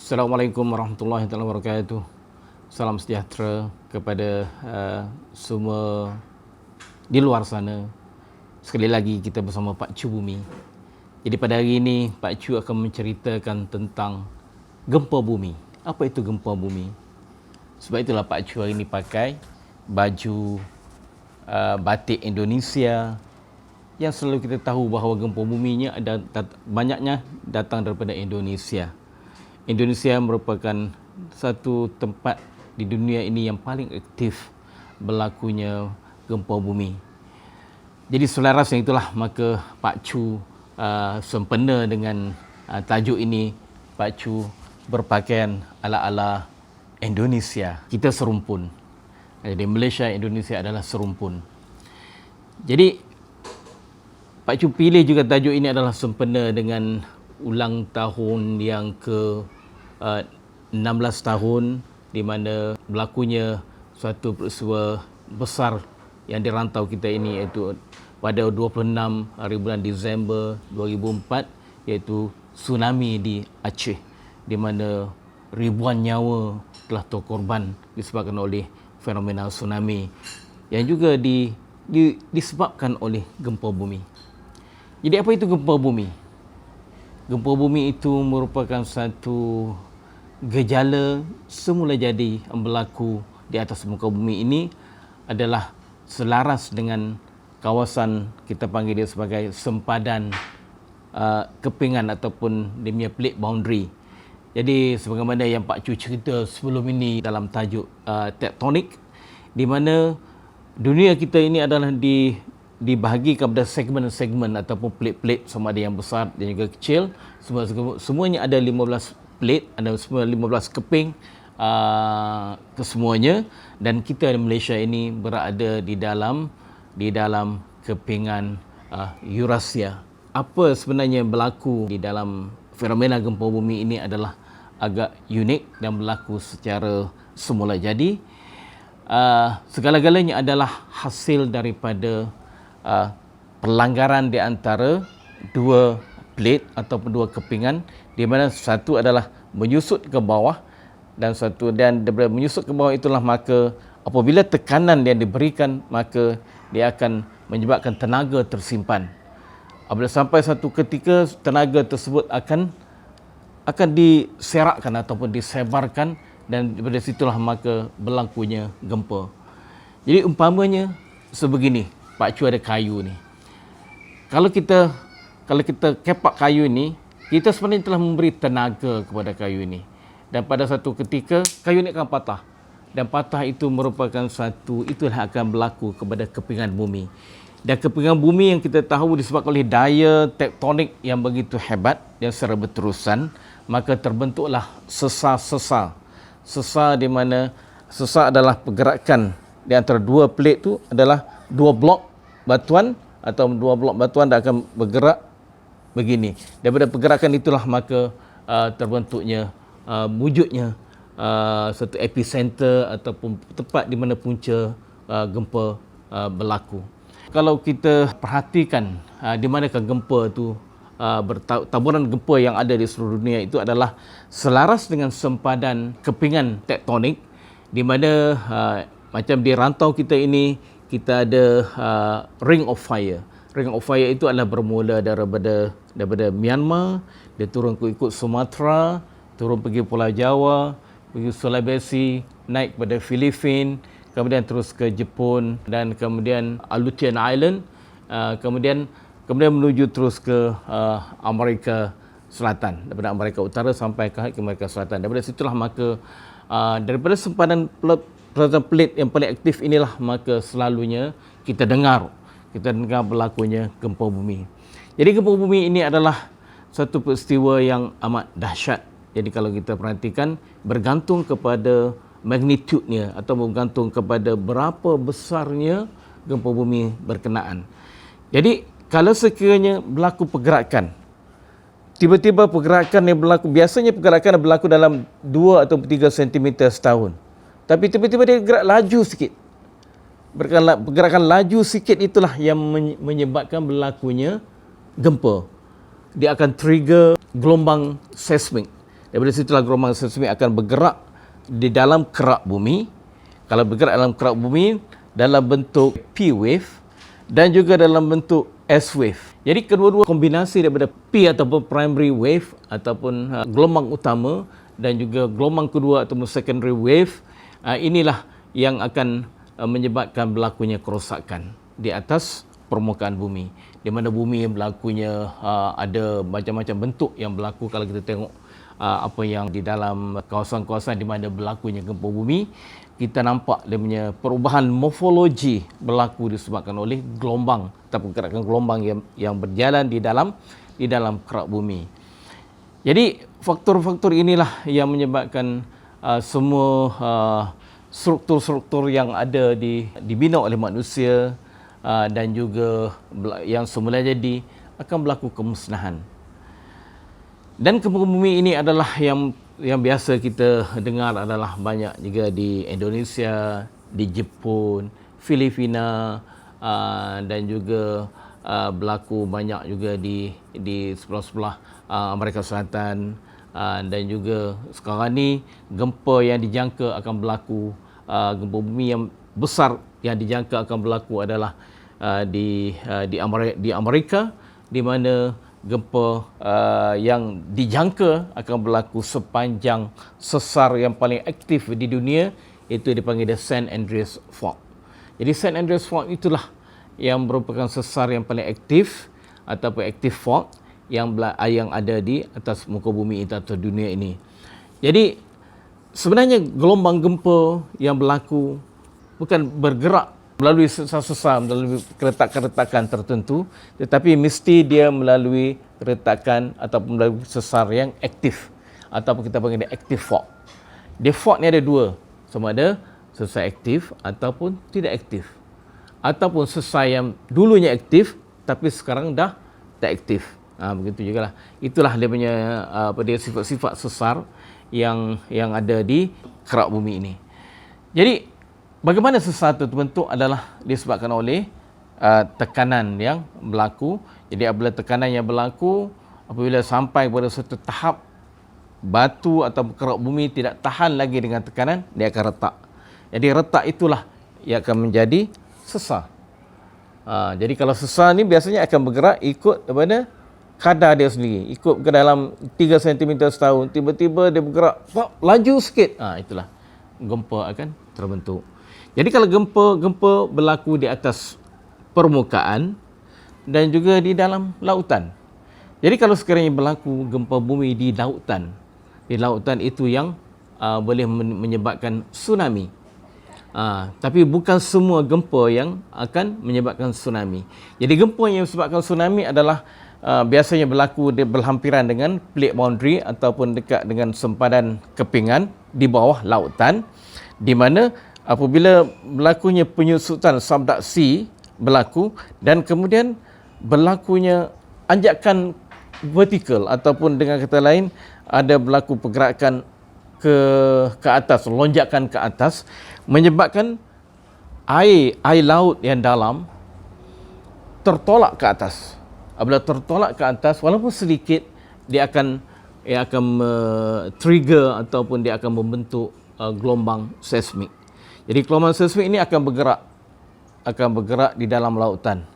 Assalamualaikum warahmatullahi wabarakatuh. Salam sejahtera kepada semua di luar sana. Sekali lagi kita bersama Pak Chu Bumi. Jadi pada hari ini Pak Chu akan menceritakan tentang gempa bumi. Apa itu gempa bumi? Sebab itulah Pak Chu hari ini pakai baju batik Indonesia yang selalu kita tahu bahawa gempa buminya banyaknya datang daripada Indonesia. Indonesia merupakan satu tempat di dunia ini yang paling aktif berlakunya gempa bumi. Jadi selaras yang itulah maka Pak Chu sempena dengan tajuk ini. Pak Chu berpakaian ala-ala Indonesia. Kita serumpun. Jadi Malaysia, Indonesia adalah serumpun. Jadi Pak Chu pilih juga tajuk ini adalah sempena dengan ulang tahun yang ke 16 tahun di mana berlakunya suatu peristiwa besar yang dirantau kita ini, iaitu pada 26 hari bulan Disember 2004, iaitu tsunami di Aceh, di mana ribuan nyawa telah terkorban disebabkan oleh fenomena tsunami yang juga disebabkan oleh gempa bumi. Jadi apa itu gempa bumi? Gempa bumi itu merupakan satu gejala semula jadi yang berlaku di atas muka bumi ini adalah selaras dengan kawasan, kita panggil dia sebagai sempadan kepingan ataupun dia punya plate boundary. Jadi sebagaimana yang Pak Chu cerita sebelum ini dalam tajuk tektonik, di mana dunia kita ini adalah dibahagi kepada segmen-segmen ataupun plate-plate, sama ada yang besar dan juga kecil. Semuanya ada 15 plate, ada semua 15 keping kesemuanya, dan kita di Malaysia ini berada di dalam kepingan Eurasia. Apa sebenarnya berlaku di dalam fenomena gempa bumi ini adalah agak unik dan berlaku secara semula jadi. Segala-galanya adalah hasil daripada pelanggaran di antara dua plate ataupun dua kepingan, di mana satu adalah menyusut ke bawah dan daripada menyusut ke bawah itulah maka apabila tekanan yang diberikan maka dia akan menyebabkan tenaga tersimpan. Apabila sampai satu ketika tenaga tersebut akan diserakkan ataupun disebarkan, dan daripada situlah maka berlakunya gempa. Jadi umpamanya sebegini, Pak Chu ada kayu ni. Kalau kita kepak kayu ni, kita sebenarnya telah memberi tenaga kepada kayu ini. Dan pada satu ketika kayu ini akan patah. Dan patah itu merupakan itulah akan berlaku kepada kepingan bumi. Dan kepingan bumi yang kita tahu disebabkan oleh daya tektonik yang begitu hebat yang secara berterusan, maka terbentuklah sesar-sesar. Sesar di mana sesar adalah pergerakan di antara dua plate tu adalah dua blok batuan atau dua blok batuan dah akan bergerak begini. Daripada pergerakan itulah maka terbentuknya wujudnya satu epicenter ataupun tempat di mana punca gempa berlaku. Kalau kita perhatikan di manakah gempa tu taburan gempa yang ada di seluruh dunia itu adalah selaras dengan sempadan kepingan tektonik, di mana macam di rantau kita ini kita ada Ring of Fire. Ring of Fire itu adalah bermula daripada Myanmar, dia turun ikut Sumatera, turun pergi Pulau Jawa, pergi Sulawesi, naik pada Filipina, kemudian terus ke Jepun dan kemudian Aleutian Island, kemudian menuju terus ke Amerika Selatan, daripada Amerika Utara sampai ke Amerika Selatan. Daripada situlah maka daripada sempadan plate yang paling aktif inilah maka selalunya kita dengar berlakunya gempa bumi. Jadi gempa bumi ini adalah satu peristiwa yang amat dahsyat. Jadi kalau kita perhatikan, bergantung kepada magnitudenya atau bergantung kepada berapa besarnya gempa bumi berkenaan. Jadi kalau sekiranya berlaku pergerakan, tiba-tiba pergerakan yang berlaku, biasanya pergerakan yang berlaku dalam 2 atau 3 cm setahun. Tapi tiba-tiba dia gerak laju sikit. Pergerakan laju sikit itulah yang menyebabkan berlakunya gempa. Dia akan trigger gelombang seismik. Daripada situlah gelombang seismik akan bergerak di dalam kerak bumi. Kalau bergerak dalam kerak bumi dalam bentuk P wave dan juga dalam bentuk S wave. Jadi kedua-dua kombinasi daripada P ataupun primary wave ataupun gelombang utama dan juga gelombang kedua ataupun secondary wave, inilah yang akan menyebabkan berlakunya kerosakan di atas permukaan bumi. Di mana bumi yang berlakunya ada macam-macam bentuk yang berlaku. Kalau kita tengok apa yang di dalam kawasan-kawasan di mana berlakunya gempa bumi, kita nampak dia punya perubahan morfologi berlaku disebabkan oleh gelombang ataupun gerakan gelombang yang berjalan di dalam kerak bumi. Jadi faktor-faktor inilah yang menyebabkan semua struktur-struktur yang ada dibina oleh manusia dan juga yang semula jadi akan berlaku kemusnahan. Dan gempa bumi ini adalah yang biasa kita dengar adalah banyak juga di Indonesia, di Jepun, Filipina dan juga berlaku banyak juga di sebelah-sebelah Amerika Selatan dan juga sekarang ni gempa yang dijangka akan berlaku, gempa bumi yang besar yang dijangka akan berlaku adalah di Amerika, di mana gempa yang dijangka akan berlaku sepanjang sesar yang paling aktif di dunia, itu dipanggil the San Andreas Fault. Jadi San Andreas Fault itulah yang merupakan sesar yang paling aktif ataupun active fault yang ada di atas muka bumi atau dunia ini. Jadi sebenarnya gelombang gempa yang berlaku bukan bergerak melalui sesar-sesar, melalui keretakan-keretakan tertentu, tetapi mesti dia melalui keretakan ataupun melalui sesar yang aktif ataupun kita panggil dia active fault. Dia fault ni ada dua, sama ada sesar aktif ataupun tidak aktif, ataupun sesar yang dulunya aktif tapi sekarang dah tak aktif. Begitu jugalah. Itulah dia punya dia sifat-sifat sesar yang ada di kerak bumi ini. Jadi bagaimana sesar itu terbentuk adalah disebabkan oleh tekanan yang berlaku. Jadi apabila tekanan yang berlaku, apabila sampai pada satu tahap batu atau kerak bumi tidak tahan lagi dengan tekanan, dia akan retak. Jadi retak itulah yang akan menjadi sesar. Jadi kalau sesar ni biasanya akan bergerak ikut daripada kadar dia sendiri, ikut ke dalam 3 cm setahun, tiba-tiba dia bergerak laju sikit, itulah gempa akan terbentuk. Jadi kalau gempa berlaku di atas permukaan dan juga di dalam lautan. Jadi kalau sekiranya berlaku gempa bumi di lautan itu yang boleh menyebabkan tsunami. Tapi bukan semua gempa yang akan menyebabkan tsunami. Jadi gempa yang menyebabkan tsunami adalah biasanya berlaku berhampiran dengan plate boundary ataupun dekat dengan sempadan kepingan di bawah lautan, di mana apabila berlakunya penyusutan subduksi berlaku dan kemudian berlakunya anjakan vertikal ataupun dengan kata lain ada berlaku pergerakan ke atas, lonjakan ke atas, menyebabkan air laut yang dalam tertolak ke atas. Apabila tertolak ke atas, walaupun sedikit, dia akan trigger ataupun dia akan membentuk gelombang seismik. Jadi gelombang seismik ini akan bergerak di dalam lautan.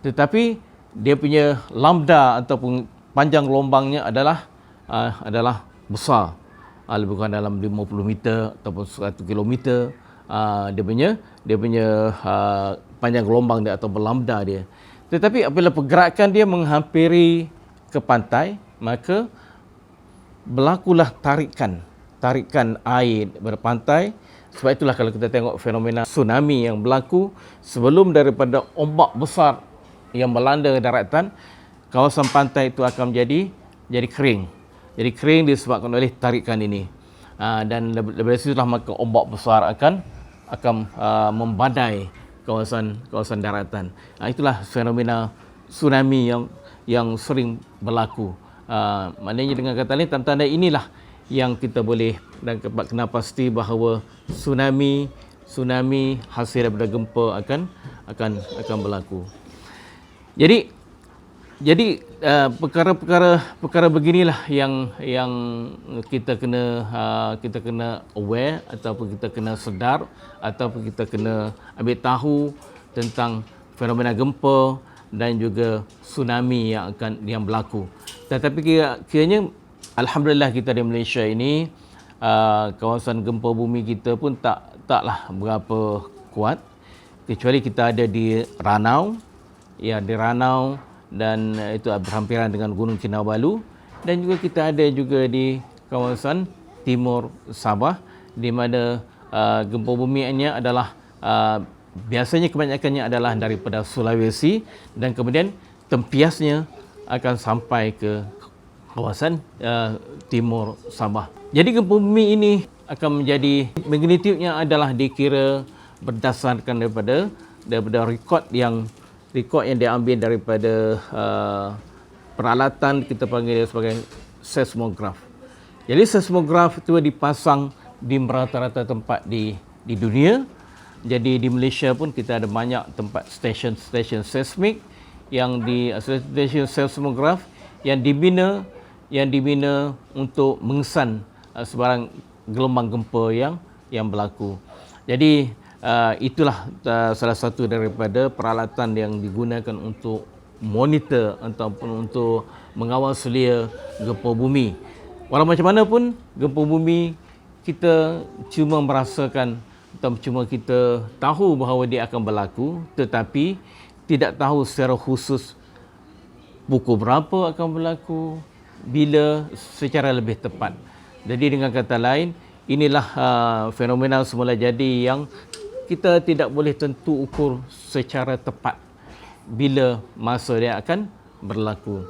Tetapi dia punya lambda ataupun panjang gelombangnya adalah besar. Lebih kurang dalam 50 meter ataupun 100 kilometer. Dia punya panjang gelombang dia atau lambda dia. Tetapi apabila pergerakan dia menghampiri ke pantai, maka berlakulah tarikan air daripada pantai. Sebab itulah kalau kita tengok fenomena tsunami yang berlaku, sebelum daripada ombak besar yang melanda daratan, kawasan pantai itu akan jadi kering. Jadi kering disebabkan oleh tarikan ini. Dan daripada situlah maka ombak besar akan membadai kawasan daratan. Itulah fenomena tsunami yang sering berlaku. Maknanya dengan kata lain, tanda-tanda inilah yang kita boleh dan kena pasti bahawa tsunami hasil daripada gempa akan berlaku. Jadi perkara beginilah yang kita kena aware, ataupun kita kena sedar, ataupun kita kena ambil tahu tentang fenomena gempa dan juga tsunami yang berlaku. Tetapi kiranya alhamdulillah kita di Malaysia ini, kawasan gempa bumi kita pun taklah berapa kuat, kecuali kita ada di Ranau, dan itu berhampiran dengan Gunung Kinabalu, dan juga kita ada juga di kawasan timur Sabah, di mana gempa buminya adalah biasanya kebanyakannya adalah daripada Sulawesi, dan kemudian tempiasnya akan sampai ke kawasan timur Sabah. Jadi gempa bumi ini akan menjadi magnitudenya adalah dikira berdasarkan daripada rekod yang diambil daripada peralatan kita panggil sebagai seismograf. Jadi seismograf itu dipasang di rata-rata tempat di dunia. Jadi di Malaysia pun kita ada banyak tempat stesen seismik yang stesen seismograf yang dibina untuk mengesan sebarang gelombang gempa yang berlaku. Jadi itulah salah satu daripada peralatan yang digunakan untuk monitor ataupun untuk mengawal selia gempa bumi. Walau macam mana pun, gempa bumi kita cuma merasakan atau cuma kita tahu bahawa dia akan berlaku, tetapi tidak tahu secara khusus pukul berapa akan berlaku, bila secara lebih tepat. Jadi dengan kata lain, inilah fenomena semula jadi yang kita tidak boleh tentu ukur secara tepat bila masa dia akan berlaku.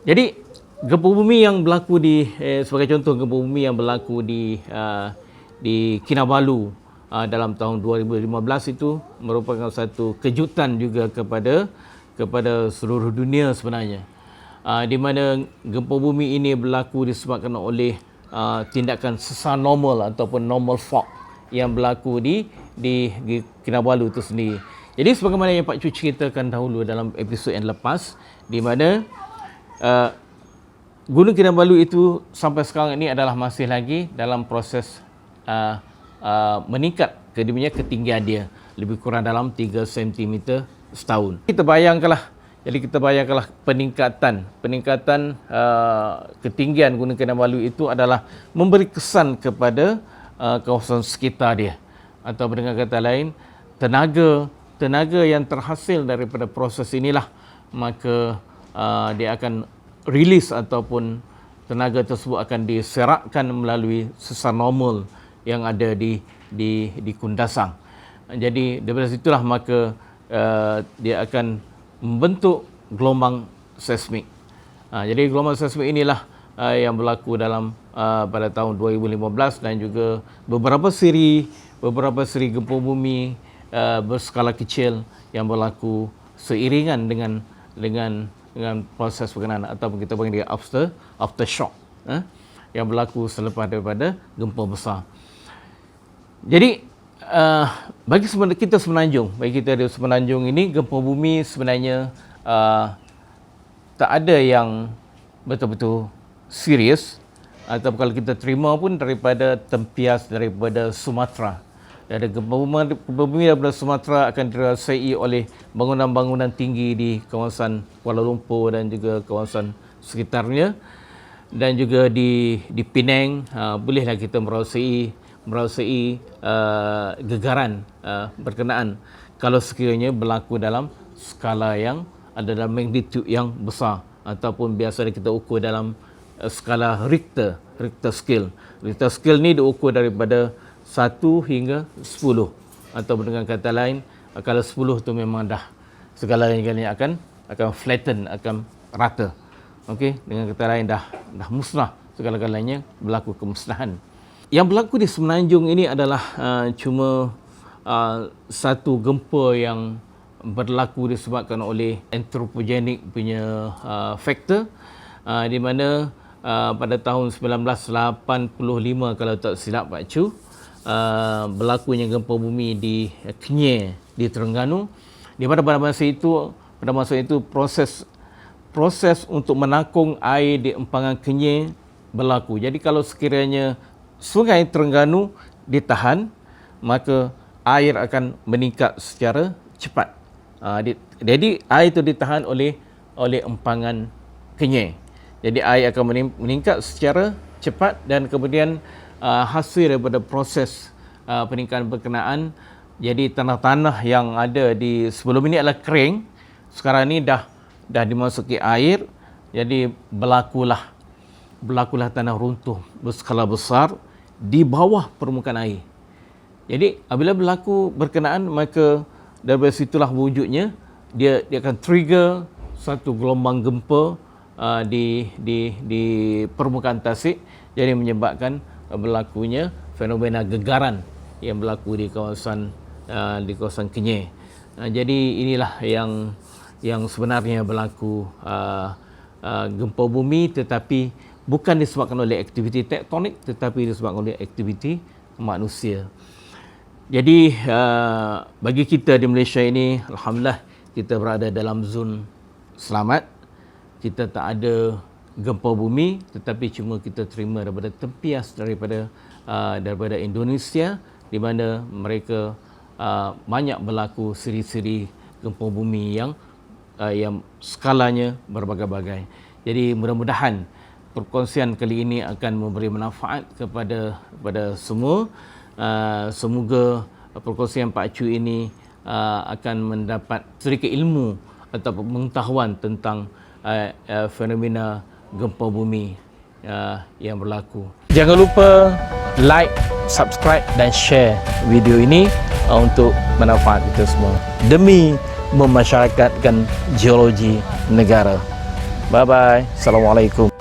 Jadi gempa bumi yang berlaku sebagai contoh, gempa bumi yang berlaku di Kinabalu dalam tahun 2015 itu merupakan satu kejutan juga kepada seluruh dunia sebenarnya. Di mana gempa bumi ini berlaku disebabkan oleh tindakan sesar normal ataupun normal fault yang berlaku di Kinabalu itu sendiri. Jadi sebagaimana yang Pak Cu ceritakan dahulu dalam episod yang lepas, di mana Gunung Kinabalu itu sampai sekarang ini adalah masih lagi dalam proses meningkat ketinggian dia, lebih kurang dalam 3 cm setahun. Kita bayangkanlah peningkatan ketinggian Gunung Kinabalu itu adalah memberi kesan kepada kawasan sekitar dia, atau dengan kata lain, tenaga yang terhasil daripada proses inilah, maka dia akan rilis ataupun tenaga tersebut akan diserakkan melalui sesar normal yang ada di Kundasang. Jadi daripada situlah maka dia akan membentuk gelombang seismik. Jadi gelombang seismik inilah yang berlaku pada tahun 2015, dan juga beberapa siri gempa bumi berskala kecil yang berlaku seiringan dengan proses berkenaan, ataupun kita panggil dia aftershock yang berlaku selepas daripada gempa besar. Jadi bagi kita di Semenanjung ini, gempa bumi sebenarnya tak ada yang betul-betul serius, atau kalau kita terima pun daripada tempias daripada Sumatera. Dan gempa bumi daripada Sumatera akan dirasai oleh bangunan-bangunan tinggi di kawasan Kuala Lumpur dan juga kawasan sekitarnya, dan juga di Penang bolehlah kita merasai gegaran berkenaan kalau sekiranya berlaku dalam skala yang ada dalam magnitude yang besar, ataupun biasa kita ukur dalam skala Richter scale. Richter scale ni diukur daripada 1 hingga 10, atau dengan kata lain, kalau 10 tu memang dah segala-galanya akan flatten, akan rata. Okey, dengan kata lain dah musnah, segala-galanya berlaku kemusnahan. Yang berlaku di Semenanjung ini adalah cuma satu gempa yang berlaku disebabkan oleh anthropogenic punya faktor, di mana pada tahun 1985 kalau tak silap Pak Cu, berlakunya gempa bumi di Kenyir di Terengganu, di mana pada masa itu proses untuk menakung air di empangan Kenyir berlaku. Jadi kalau sekiranya Sungai Terengganu ditahan, maka air akan meningkat secara cepat. Jadi air itu ditahan oleh empangan Kenyir. Jadi air akan meningkat secara cepat dan kemudian hasil daripada proses peningkatan berkenaan, jadi tanah-tanah yang ada di sebelum ini adalah kering, sekarang ini dah dimasuki air, jadi berlakulah tanah runtuh berskala besar di bawah permukaan air. Jadi apabila berlaku berkenaan, maka dari situlah wujudnya dia akan trigger satu gelombang gempa di permukaan tasik, jadi menyebabkan berlakunya fenomena gegaran yang berlaku di kawasan Kenyir. Jadi inilah yang sebenarnya berlaku gempa bumi, tetapi bukan disebabkan oleh aktiviti tektonik, tetapi disebabkan oleh aktiviti manusia. Jadi bagi kita di Malaysia ini, alhamdulillah kita berada dalam zon selamat. Kita tak ada gempa bumi, tetapi cuma kita terima daripada tempias daripada Indonesia, di mana mereka banyak berlaku siri-siri gempa bumi yang skalanya berbagai-bagai. Jadi mudah-mudahan perkongsian kali ini akan memberi manfaat kepada semua. Semoga perkongsian Pak Chu ini akan mendapat sedikit ilmu atau pengetahuan tentang fenomena gempa bumi yang berlaku. Jangan lupa like, subscribe dan share video ini untuk manfaat kita semua demi memasyarakatkan geologi negara. Bye bye. Assalamualaikum.